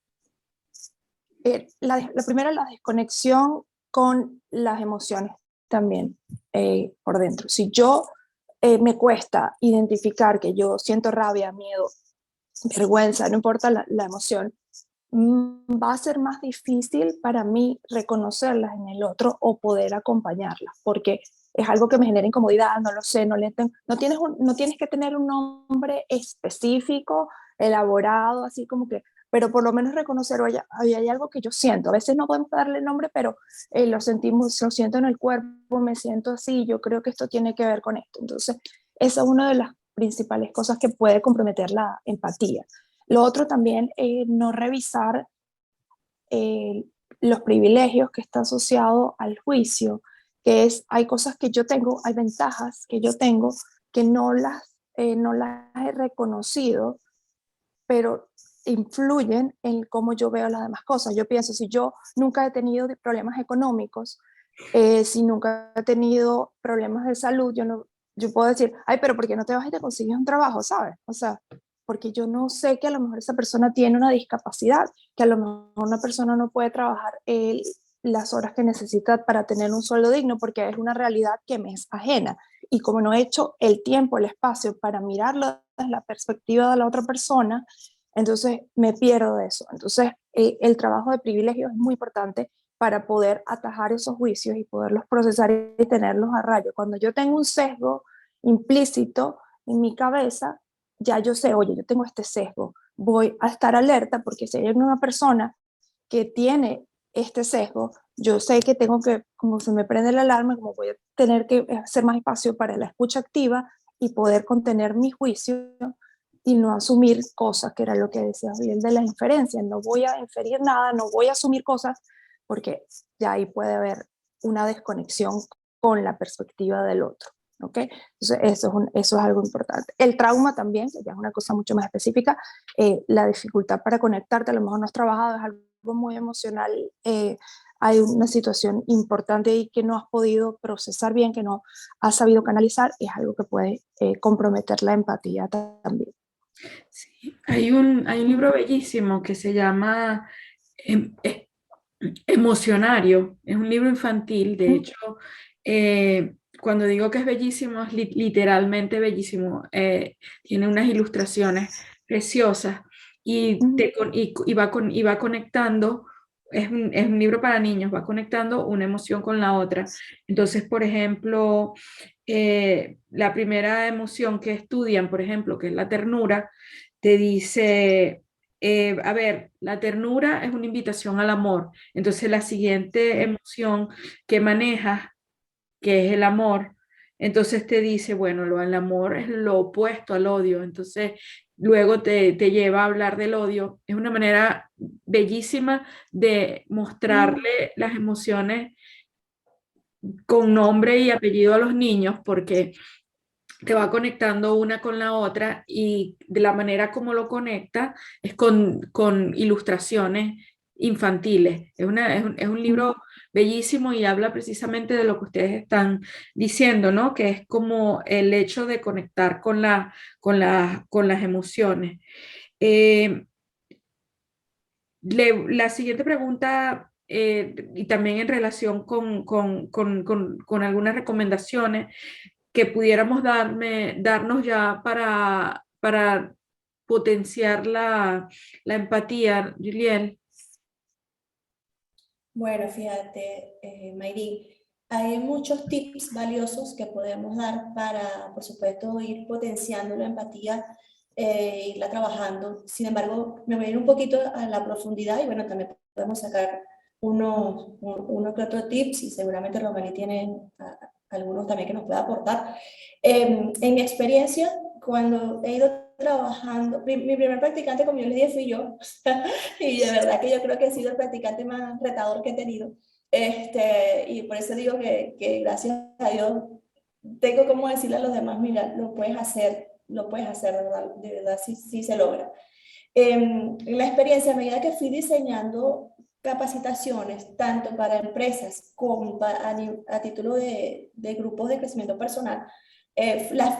La primera, la desconexión con las emociones también por dentro. Si yo me cuesta identificar que yo siento rabia, miedo, vergüenza, no importa la emoción, va a ser más difícil para mí reconocerlas en el otro o poder acompañarlas, porque es algo que me genera incomodidad, no lo sé, no tienes que tener un nombre específico, elaborado, así como que pero por lo menos reconocer, oye, hay algo que yo siento. A veces no podemos darle nombre, pero lo sentimos, lo siento en el cuerpo, me siento así, yo creo que esto tiene que ver con esto. Entonces, esa es una de las principales cosas que puede comprometer la empatía. Lo otro también es no revisar eh, los privilegios que está asociado al juicio, que es, hay cosas que yo tengo, hay ventajas que yo tengo que no las he reconocido, pero influyen en cómo yo veo las demás cosas. Yo pienso, si yo nunca he tenido problemas económicos, si nunca he tenido problemas de salud, yo puedo decir, ay, pero ¿por qué no te vas y te consigues un trabajo, sabes? O sea, porque yo no sé que a lo mejor esa persona tiene una discapacidad, que a lo mejor una persona no puede trabajar las horas que necesita para tener un sueldo digno, porque es una realidad que me es ajena. Y como no he hecho el tiempo, el espacio para mirarlo desde la perspectiva de la otra persona, entonces me pierdo de eso. Entonces, el trabajo de privilegio es muy importante para poder atajar esos juicios y poderlos procesar y tenerlos a raya. Cuando yo tengo un sesgo implícito en mi cabeza, ya yo sé, oye, yo tengo este sesgo, voy a estar alerta porque si hay una persona que tiene este sesgo, yo sé que tengo que, como se me prende la alarma, como voy a tener que hacer más espacio para la escucha activa y poder contener mi juicio y no asumir cosas, que era lo que decía Gabriel de las inferencias. No voy a inferir nada, no voy a asumir cosas, porque ya ahí puede haber una desconexión con la perspectiva del otro. ¿Ok? Entonces, eso es algo importante. El trauma también, que ya es una cosa mucho más específica, la dificultad para conectarte, a lo mejor no has trabajado, es algo muy emocional, hay una situación importante y que no has podido procesar bien, que no has sabido canalizar, es algo que puede comprometer la empatía también. Sí, hay un libro bellísimo que se llama Emocionario. Es un libro infantil, de hecho, cuando digo que es bellísimo, es literalmente bellísimo. Tiene unas ilustraciones preciosas y va conectando. Es un libro para niños, va conectando una emoción con la otra. Entonces, por ejemplo, la primera emoción que estudian, por ejemplo, que es la ternura, te dice, a ver, la ternura es una invitación al amor. Entonces, la siguiente emoción que manejas, que es el amor, entonces te dice, bueno, el amor es lo opuesto al odio. Entonces, luego te lleva a hablar del odio. Es una manera bellísima de mostrarle las emociones con nombre y apellido a los niños, porque te va conectando una con la otra y de la manera como lo conecta es con ilustraciones infantiles. Es un libro bellísimo y habla precisamente de lo que ustedes están diciendo, ¿no? Que es como el hecho de conectar con las emociones. Eh, la siguiente pregunta, y también en relación con algunas recomendaciones que pudiéramos darnos ya para potenciar la empatía, Juliel. Bueno, fíjate, Mayrin, hay muchos tips valiosos que podemos dar para, por supuesto, ir potenciando la empatía, irla trabajando. Sin embargo, me voy a ir un poquito a la profundidad y bueno, también podemos sacar uno que otro tips y seguramente Romani tiene algunos también que nos pueda aportar. En mi experiencia, cuando he ido trabajando, mi primer practicante, como yo les dije, fui yo. Y de verdad que yo creo que he sido el practicante más retador que he tenido. Y por eso digo que gracias a Dios tengo como decirle a los demás, mira, lo puedes hacer, de verdad sí, sí se logra. En la experiencia, a medida que fui diseñando capacitaciones, tanto para empresas como a título de grupos de crecimiento personal,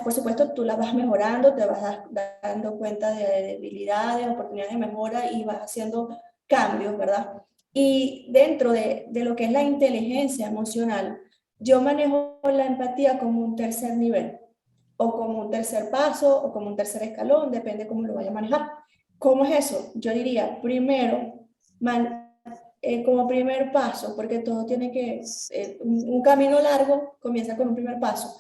por supuesto, tú las vas mejorando, te vas dando cuenta de debilidades, oportunidades de mejora y vas haciendo cambios, ¿verdad? Y dentro de lo que es la inteligencia emocional, yo manejo la empatía como un tercer nivel, o como un tercer paso, o como un tercer escalón, depende cómo lo vaya a manejar. ¿Cómo es eso? Yo diría, primero, como primer paso, porque todo tiene que, un camino largo comienza con un primer paso.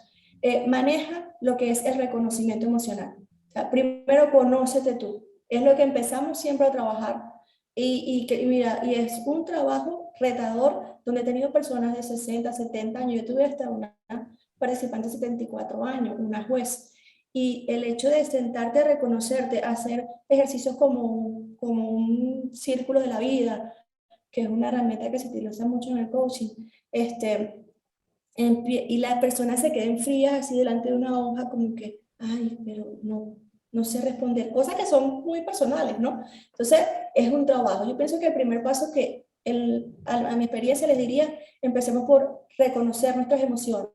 Maneja lo que es el reconocimiento emocional. O sea, primero conócete tú. es lo que empezamos siempre a trabajar. Y mira, y es un trabajo retador donde he tenido personas de 60, 70 años. Yo tuve hasta una participante de 74 años, una juez. Y el hecho de sentarte a reconocerte, hacer ejercicios como un círculo de la vida, que es una herramienta que se utiliza mucho en el coaching, y la persona se queden frías así delante de una hoja como que, ay, pero no sé responder, cosas que son muy personales, ¿no? Entonces, es un trabajo. Yo pienso que el primer paso que a mi experiencia les diría, empecemos por reconocer nuestras emociones,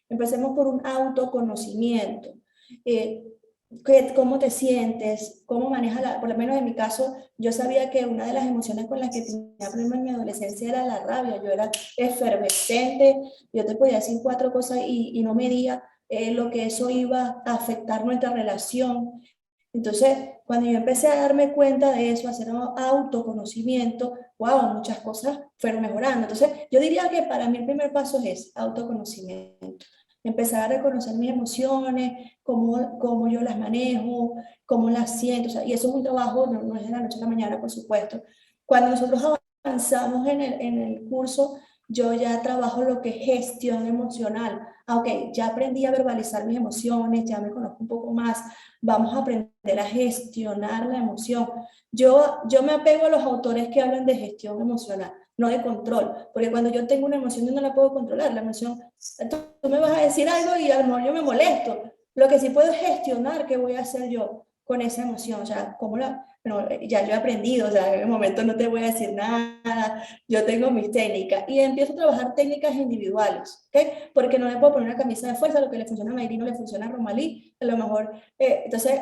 empecemos por un autoconocimiento. Eh, ¿Cómo te sientes? ¿Cómo manejas por lo menos en mi caso, yo sabía que una de las emociones con las que tenía problemas en mi adolescencia era la rabia. Yo era efervescente, yo te podía decir cuatro cosas y no medía lo que eso iba a afectar nuestra relación. Entonces, cuando yo empecé a darme cuenta de eso, a hacer un autoconocimiento, wow, muchas cosas fueron mejorando. Entonces, yo diría que para mí el primer paso es autoconocimiento. Empezar a reconocer mis emociones, cómo yo las manejo, cómo las siento. O sea, y eso es un trabajo, no es de la noche a la mañana, por supuesto. Cuando nosotros avanzamos en el curso, yo ya trabajo lo que es gestión emocional. Ah, ok, ya aprendí a verbalizar mis emociones, ya me conozco un poco más, vamos a aprender a gestionar la emoción. Yo me apego a los autores que hablan de gestión emocional, no de control, porque cuando yo tengo una emoción yo no la puedo controlar, la emoción, tú me vas a decir algo y a lo mejor yo me molesto. Lo que sí puedo es gestionar qué voy a hacer yo con esa emoción, o sea, bueno, ya yo he aprendido, o sea, en el momento no te voy a decir nada, yo tengo mis técnicas y empiezo a trabajar técnicas individuales, ¿ok? Porque no le puedo poner una camisa de fuerza, lo que le funciona a Mayri no le funciona a Romalí, a lo mejor, entonces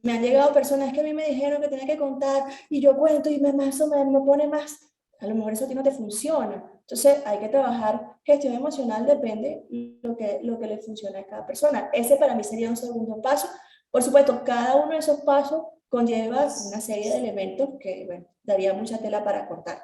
me han llegado personas que a mí me dijeron que tenía que contar y yo cuento y más o menos me pone más, a lo mejor eso a ti no te funciona. Entonces hay que trabajar gestión emocional, depende lo que le funcione a cada persona. Ese para mí sería un segundo paso. Por supuesto, cada uno de esos pasos conlleva una serie de elementos que, bueno, daría mucha tela para cortar.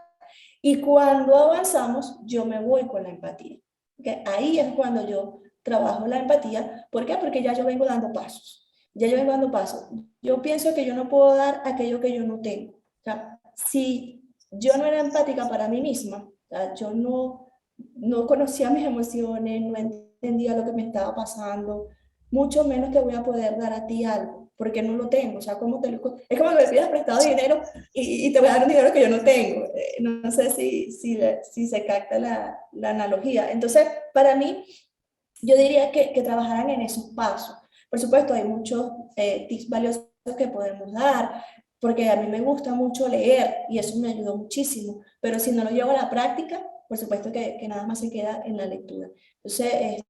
Y cuando avanzamos, yo me voy con la empatía. ¿Okay? Ahí es cuando yo trabajo la empatía. ¿Por qué? Porque ya yo vengo dando pasos. Ya yo vengo dando pasos. Yo pienso que yo no puedo dar aquello que yo no tengo. O sea, si yo no era empática para mí misma, o sea, yo no conocía mis emociones, no entendía lo que me estaba pasando, mucho menos te voy a poder dar a ti algo, porque no lo tengo. O sea, ¿cómo es como que me pidas prestado dinero y te voy a dar un dinero que yo no tengo. No sé si se capta la analogía. Entonces, para mí, yo diría que trabajaran en esos pasos. Por supuesto, hay muchos tips valiosos que podemos dar, porque a mí me gusta mucho leer y eso me ayudó muchísimo, pero si no lo llevo a la práctica, por supuesto que nada más se queda en la lectura. Entonces,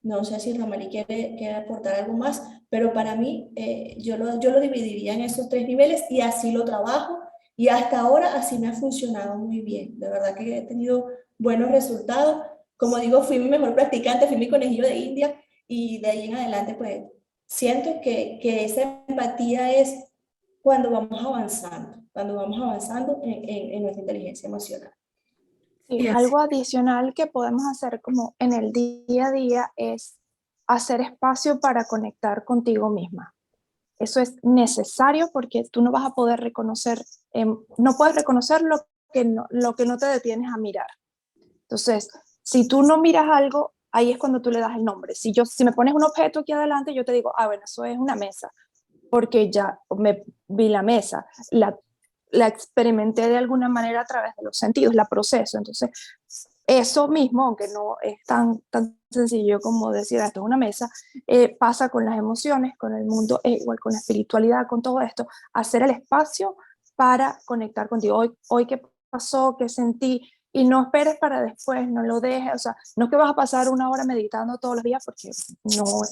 no sé si Romali quiere aportar algo más, pero para mí yo lo dividiría en esos tres niveles y así lo trabajo y hasta ahora así me ha funcionado muy bien. De verdad que he tenido buenos resultados. Como digo, fui mi mejor practicante, fui mi conejillo de India y de ahí en adelante pues siento que esa empatía es cuando vamos avanzando en nuestra inteligencia emocional. Sí, Y así, algo adicional que podemos hacer como en el día a día es hacer espacio para conectar contigo misma. Eso es necesario porque tú no vas a poder reconocer, no puedes reconocer lo que no te detienes a mirar. Entonces, si tú no miras algo, ahí es cuando tú le das el nombre. Si me pones un objeto aquí adelante, yo te digo, ah, bueno, eso es una mesa, porque ya me vi la mesa, la experimenté de alguna manera a través de los sentidos, la proceso. Entonces, eso mismo, aunque no es tan sencillo como decir esto es una mesa, pasa con las emociones, con el mundo, igual con la espiritualidad, con todo esto, hacer el espacio para conectar contigo. Hoy ¿qué pasó? ¿Qué sentí? Y no esperes para después, no lo dejes, o sea, no es que vas a pasar una hora meditando todos los días porque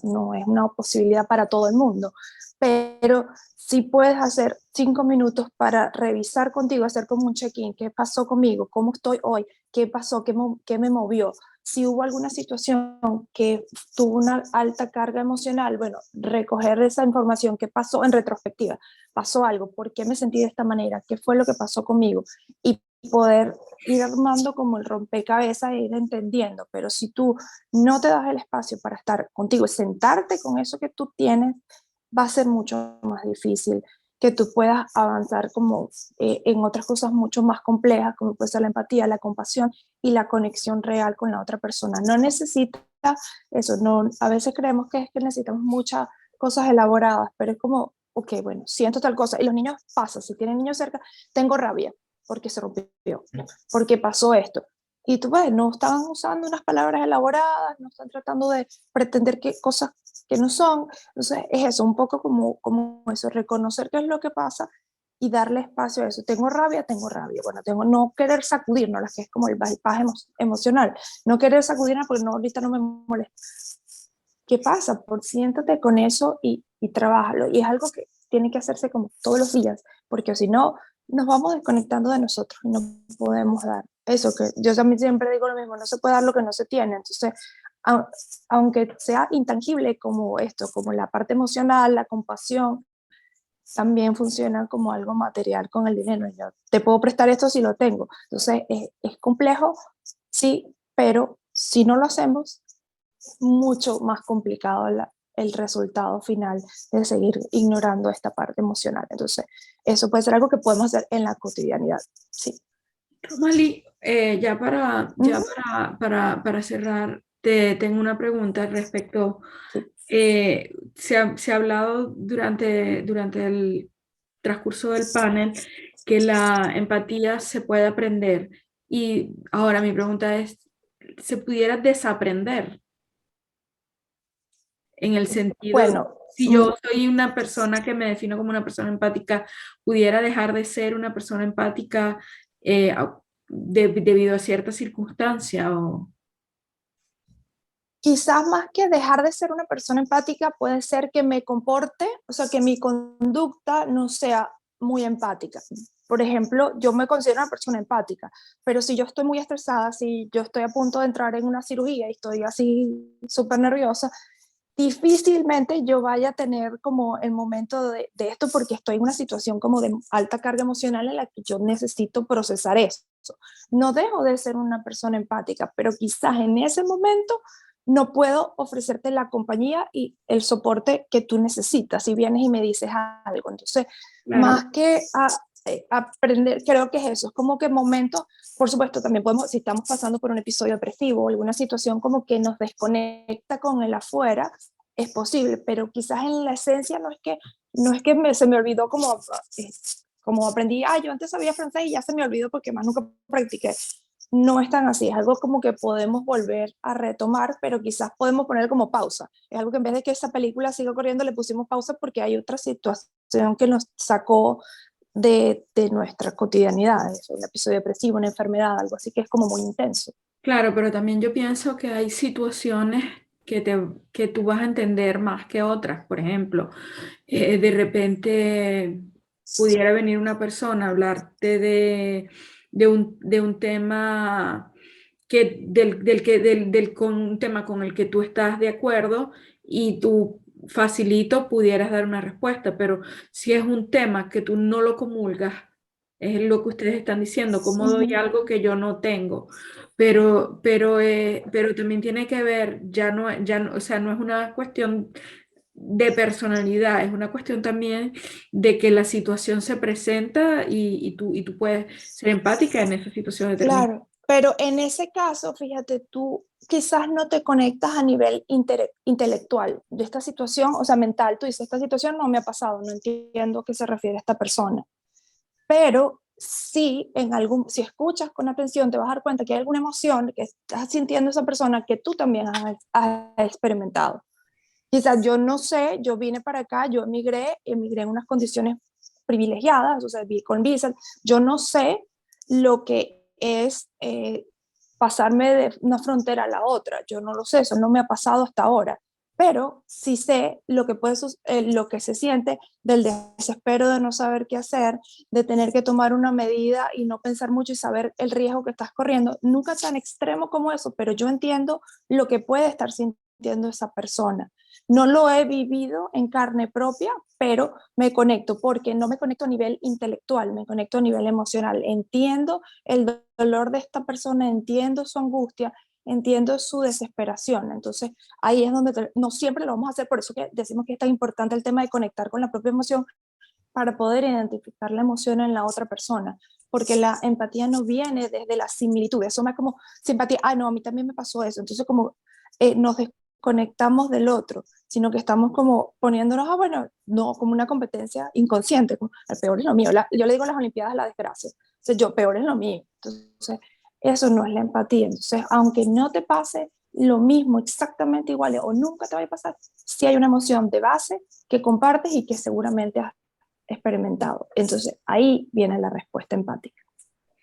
no es una posibilidad para todo el mundo, pero sí puedes hacer 5 minutos para revisar contigo, hacer como un check-in, qué pasó conmigo, cómo estoy hoy, qué pasó, qué me movió, si hubo alguna situación que tuvo una alta carga emocional, bueno, recoger esa información, qué pasó en retrospectiva, pasó algo, por qué me sentí de esta manera, qué fue lo que pasó conmigo y poder ir armando como el rompecabezas e ir entendiendo, pero si tú no te das el espacio para estar contigo y sentarte con eso que tú tienes, va a ser mucho más difícil. que tú puedas avanzar como en otras cosas mucho más complejas, como puede ser la empatía, la compasión y la conexión real con la otra persona. No necesita eso, no, a veces creemos que es que necesitamos muchas cosas elaboradas, pero es como, ok, bueno, siento tal cosa. Y los niños pasa, si tienen niños cerca, tengo rabia porque se rompió, porque pasó esto. Y tú ves, no están usando unas palabras elaboradas, no están tratando de pretender que cosas que no son. Entonces es eso, un poco como eso, reconocer qué es lo que pasa y darle espacio a eso. Tengo rabia, bueno, tengo no querer sacudirnos, que es como el bypass emocional, no querer sacudirnos porque no, ahorita no me molesta. ¿Qué pasa? Por siéntate con eso y trabájalo. Y es algo que tiene que hacerse como todos los días, porque si no, nos vamos desconectando de nosotros y no podemos dar eso, que yo también siempre digo lo mismo, no se puede dar lo que no se tiene. Entonces, aunque sea intangible como esto, como la parte emocional, la compasión, también funciona como algo material con el dinero. Yo te puedo prestar esto si lo tengo. Entonces, es complejo, sí, pero si no lo hacemos, mucho más complicado el resultado final de seguir ignorando esta parte emocional. Entonces, eso puede ser algo que podemos hacer en la cotidianidad. Sí. Romali, ya Ujú. para cerrar, te tengo una pregunta respecto. Sí. Se ha hablado durante el transcurso del panel que la empatía se puede aprender. Y ahora mi pregunta es, ¿se pudiera desaprender? En el sentido, Bueno, si yo soy una persona que me defino como una persona empática, ¿pudiera dejar de ser una persona empática debido a cierta circunstancia? O... quizás más que dejar de ser una persona empática, puede ser que me comporte, o sea, que mi conducta no sea muy empática. Por ejemplo, yo me considero una persona empática, pero si yo estoy muy estresada, si yo estoy a punto de entrar en una cirugía y estoy así súper nerviosa, difícilmente yo vaya a tener como el momento de esto porque estoy en una situación como de alta carga emocional en la que yo necesito procesar eso. No dejo de ser una persona empática, pero quizás en ese momento no puedo ofrecerte la compañía y el soporte que tú necesitas si vienes y me dices algo. Entonces, Claro, más que aprender, creo que es eso, es como que momentos, por supuesto, también podemos, si estamos pasando por un episodio depresivo o alguna situación como que nos desconecta con el afuera, es posible, pero quizás en la esencia no es que se me olvidó como aprendí, yo antes sabía francés y ya se me olvidó porque más nunca practiqué. No es tan así, es algo como que podemos volver a retomar, pero quizás podemos poner como pausa. Es algo que en vez de que esa película siga corriendo, le pusimos pausa porque hay otra situación que nos sacó de nuestra cotidianidad, un episodio depresivo, una enfermedad, algo así que es como muy intenso. claro, pero también yo pienso que hay situaciones que tú vas a entender más que otras. Por ejemplo, de repente pudiera venir una persona a hablarte de un tema con un tema con el que tú estás de acuerdo y tú facilito pudieras dar una respuesta, pero si es un tema que tú no lo comulgas, es lo que ustedes están diciendo, cómo doy Ujú. algo que yo no tengo, pero también tiene que ver, o sea, no es una cuestión de personalidad, es una cuestión también de que la situación se presenta y tú puedes ser empática en esa situación determinada. Claro, pero en ese caso, fíjate, tú quizás no te conectas a nivel intelectual de esta situación, o sea, mental, tú dices, esta situación no me ha pasado, no entiendo a qué se refiere esta persona, pero sí, si escuchas con atención, te vas a dar cuenta que hay alguna emoción que estás sintiendo esa persona que tú también has experimentado. Quizás yo no sé, yo vine para acá, yo emigré en unas condiciones privilegiadas, o sea, con visa, yo no sé lo que es pasarme de una frontera a la otra, yo no lo sé, eso no me ha pasado hasta ahora, pero sí sé lo que se siente del desespero de no saber qué hacer, de tener que tomar una medida y no pensar mucho y saber el riesgo que estás corriendo, nunca tan extremo como eso, pero yo entiendo lo que puede estar sintiendo esa persona. No lo he vivido en carne propia, pero me conecto porque no me conecto a nivel intelectual, me conecto a nivel emocional. Entiendo el dolor de esta persona, entiendo su angustia, entiendo su desesperación. Entonces, ahí es donde no siempre lo vamos a hacer, por eso que decimos que es tan importante el tema de conectar con la propia emoción, para poder identificar la emoción en la otra persona, porque la empatía no viene desde la similitud, eso más como simpatía, ah, no, a mí también me pasó eso, entonces como nos desconectamos del otro, sino que estamos como poniéndonos, ah, bueno, no, como una competencia inconsciente, como, el peor es lo mío, yo le digo a las Olimpiadas la desgracia, entonces yo, peor es lo mío, entonces eso no es la empatía, entonces aunque no te pase lo mismo, exactamente igual, o nunca te vaya a pasar, sí hay una emoción de base que compartes y que seguramente has experimentado. Entonces, ahí viene la respuesta empática.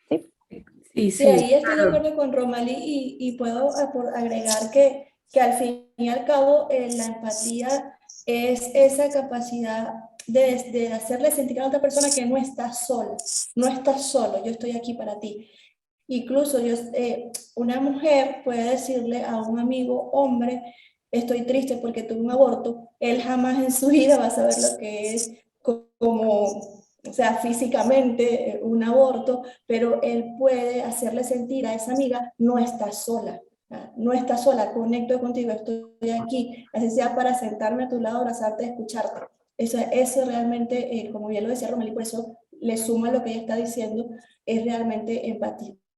¿Sí? Sí, Sí, sí, ahí estoy de claro. acuerdo con Romali y puedo agregar que al fin y al cabo la empatía es esa capacidad de hacerle sentir a la otra persona que no estás sola, no estás solo, yo estoy aquí para ti. Incluso una mujer puede decirle a un amigo hombre, estoy triste porque tuve un aborto, él jamás en su vida va a saber lo que es como, o sea, físicamente un aborto, pero él puede hacerle sentir a esa amiga, no estás sola, no estás sola, conecto contigo, estoy aquí, así sea para sentarme a tu lado, abrazarte, escucharte. Eso realmente, como bien lo decía Romelí, por eso le suma lo que ella está diciendo, es realmente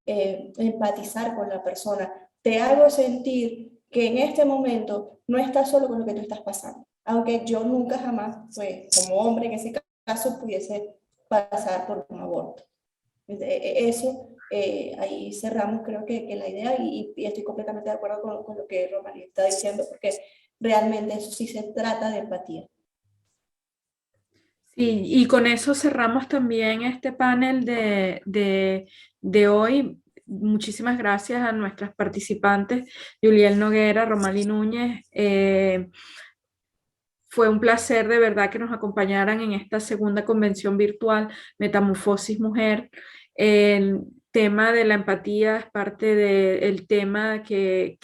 empatizar con la persona. Te hago sentir que en este momento no estás solo con lo que tú estás pasando, aunque yo nunca jamás, pues, como hombre en ese caso, pudiese pasar por un aborto. Eso, ahí cerramos creo que la idea y estoy completamente de acuerdo con lo que Romaní está diciendo, porque realmente eso sí se trata de empatía. Sí, y con eso cerramos también este panel de hoy. Muchísimas gracias a nuestras participantes, Yuliel Noguera, Romali Núñez. Fue un placer de verdad que nos acompañaran en esta segunda convención virtual Metamorfosis Mujer. El tema de la empatía es parte del tema que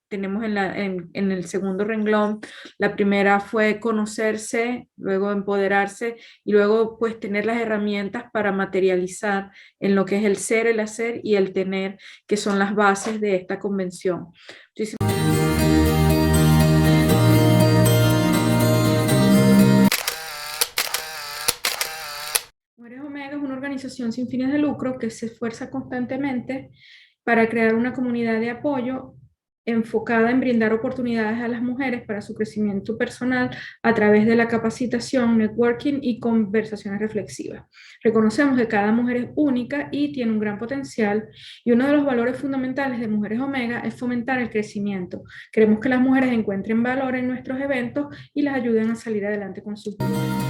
tenemos en el segundo renglón. La primera fue conocerse, luego empoderarse y luego pues tener las herramientas para materializar en lo que es el ser, el hacer y el tener, que son las bases de esta convención. Mujeres Omega es una organización sin fines de lucro que se esfuerza constantemente para crear una comunidad de apoyo enfocada en brindar oportunidades a las mujeres para su crecimiento personal a través de la capacitación, networking y conversaciones reflexivas. Reconocemos que cada mujer es única y tiene un gran potencial y uno de los valores fundamentales de Mujeres Omega es fomentar el crecimiento. Queremos que las mujeres encuentren valor en nuestros eventos y las ayuden a salir adelante con sus vidas.